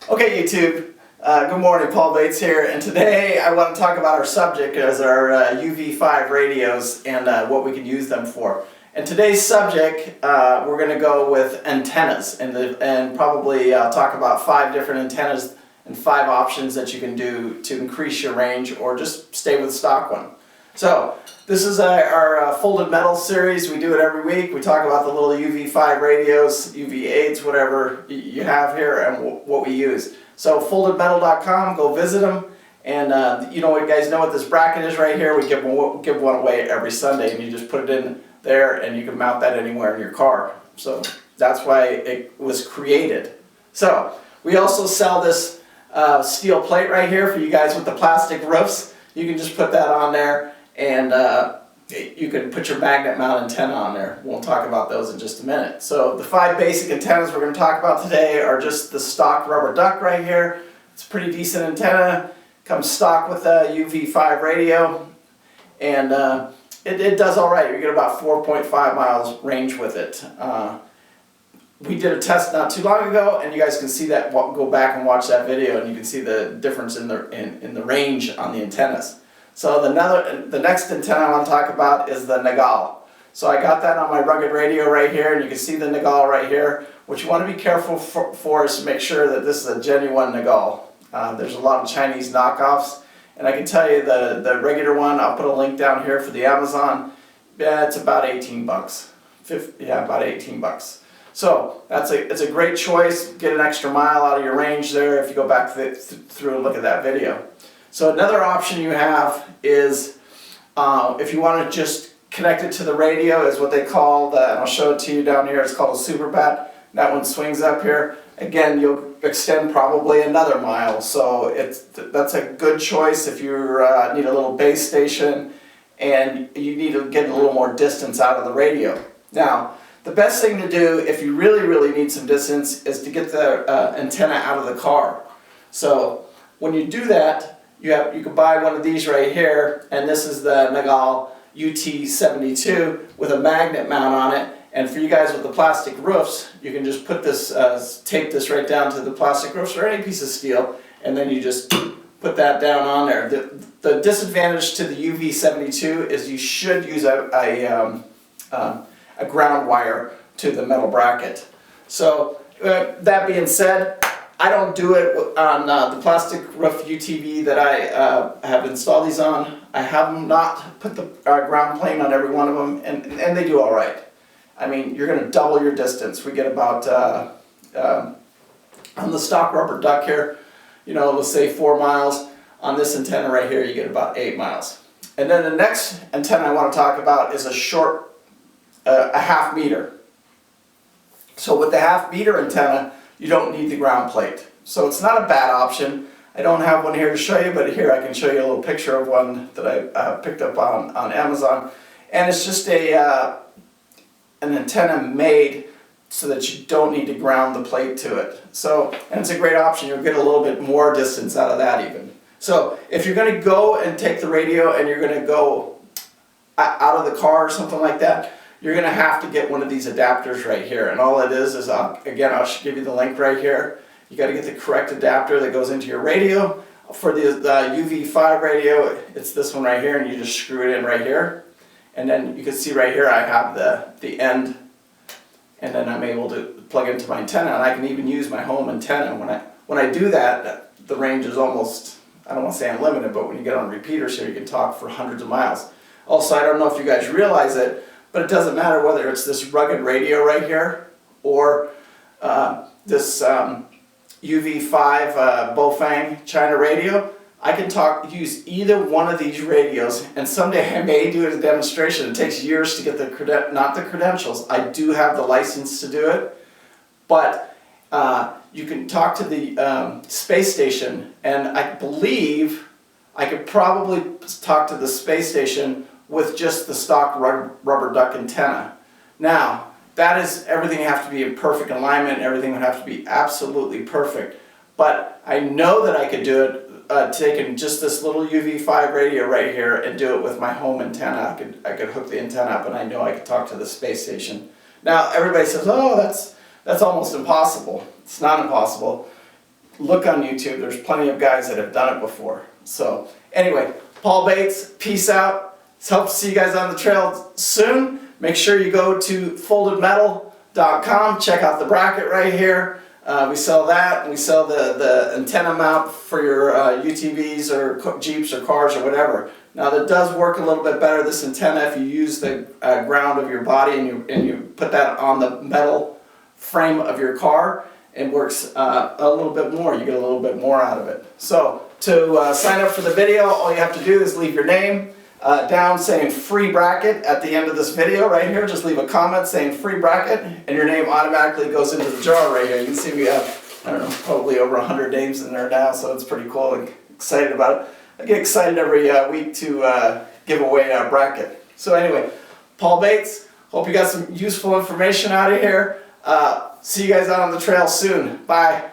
Okay, YouTube. Good morning, Paul Bates here, and today I want to talk about our subject as our UV5 radios and what we can use them for. And today's subject, we're going to go with antennas, and probably talk about 5 different antennas and 5 options that you can do to increase your range or just stay with the stock one. So this is our folded metal series. We do it every week. We talk about the little UV5 radios, UV8s, whatever you have here, and what we use. So foldedmetal.com, go visit them. And you guys know what this bracket is right here. We give one away every Sunday, and you just put it in there, and you can mount that anywhere in your car. So that's why it was created. So we also sell this steel plate right here for you guys with the plastic roofs. You can just put that on there, and you can put your magnet mount antenna on there. We'll talk about those in just a minute. So the 5 basic antennas we're going to talk about today are just the stock rubber duck right here. It's a pretty decent antenna. Comes stock with a UV5 radio, and it does all right. You get about 4.5 miles range with it. We did a test not too long ago, and you guys can see that. Go back and watch that video, and you can see the difference in the range on the antennas. So the next antenna I want to talk about is the Nagoya. So I got that on my rugged radio right here, and you can see the Nagoya right here. What you want to be careful for is to make sure that this is a genuine Nagoya. There's a lot of Chinese knockoffs, and I can tell you the regular one, I'll put a link down here for the Amazon. Yeah, it's about 18 bucks. About 18 bucks. So it's a great choice. Get an extra mile out of your range there if you go back through and look at that video. So another option you have is if you want to just connect it to the radio, is what they call and I'll show it to you down here. It's called a super bat. That one swings up here. Again, you'll extend probably another mile. So that's a good choice if you need a little base station and you need to get a little more distance out of the radio. Now, the best thing to do if you really need some distance is to get the antenna out of the car. So when you do that, you can buy one of these right here, and this is the Nagoya UT-72 with a magnet mount on it. And for you guys with the plastic roofs, you can just put this, tape this right down to the plastic roofs or any piece of steel, and then you just put that down on there. The disadvantage to the UV-72 is you should use a ground wire to the metal bracket. So that being said, I don't do it on the plastic roof UTV that I have installed these on. I have not put the ground plane on every one of them, and they do all right. I mean, you're going to double your distance. We get about, on the stock rubber duck here, let's say 4 miles. On this antenna right here, you get about 8 miles. And then the next antenna I want to talk about is a short, a half meter. So with the half meter antenna, you don't need the ground plate. So it's not a bad option. I don't have one here to show you, but here I can show you a little picture of one that I picked up on Amazon. And it's just an antenna made so that you don't need to ground the plate to it. So, and it's a great option. You'll get a little bit more distance out of that even. So if you're going to go and take the radio and you're going to go out of the car or something like that, you're going to have to get one of these adapters right here. And all it is again, I'll give you the link right here. You got to get the correct adapter that goes into your radio. For the UV5 radio, it's this one right here, and you just screw it in right here. And then you can see right here I have the end, and then I'm able to plug into my antenna, and I can even use my home antenna. When I do that, the range is almost, I don't want to say unlimited, but when you get on repeaters here, you can talk for hundreds of miles. Also, I don't know if you guys realize it, but it doesn't matter whether it's this rugged radio right here or this UV5 Baofeng China radio. I can use either one of these radios, and someday I may do it as a demonstration. It takes years to get not the credentials. I do have the license to do it, but you can talk to the space station, and I believe I could probably talk to the space station with just the stock rubber duck antenna. Now, that is, everything has to be in perfect alignment, everything would have to be absolutely perfect. But I know that I could do it taking just this little UV5 radio right here and do it with my home antenna. I could hook the antenna up, and I know I could talk to the space station. Now, everybody says, oh, that's almost impossible. It's not impossible. look on YouTube. There's plenty of guys that have done it before. So anyway, Paul Bates, peace out. Hope to see you guys on the trail soon. Make sure you go to foldedmetal.com. Check out the bracket right here. We sell that, and we sell the antenna mount for your UTVs or Jeeps or cars or whatever. Now that does work a little bit better, this antenna, if you use the ground of your body and you put that on the metal frame of your car, it works a little bit more. You get a little bit more out of it. So to sign up for the video, all you have to do is leave your name down saying free bracket at the end of this video right here. Just leave a comment saying free bracket and your name automatically goes into the jar right here. You can see we have, I don't know, probably over 100 names in there now, so it's pretty cool. I'm excited about it. I get excited every week to give away a bracket. So anyway, Paul Bates, hope you got some useful information out of here. See you guys out on the trail soon. Bye.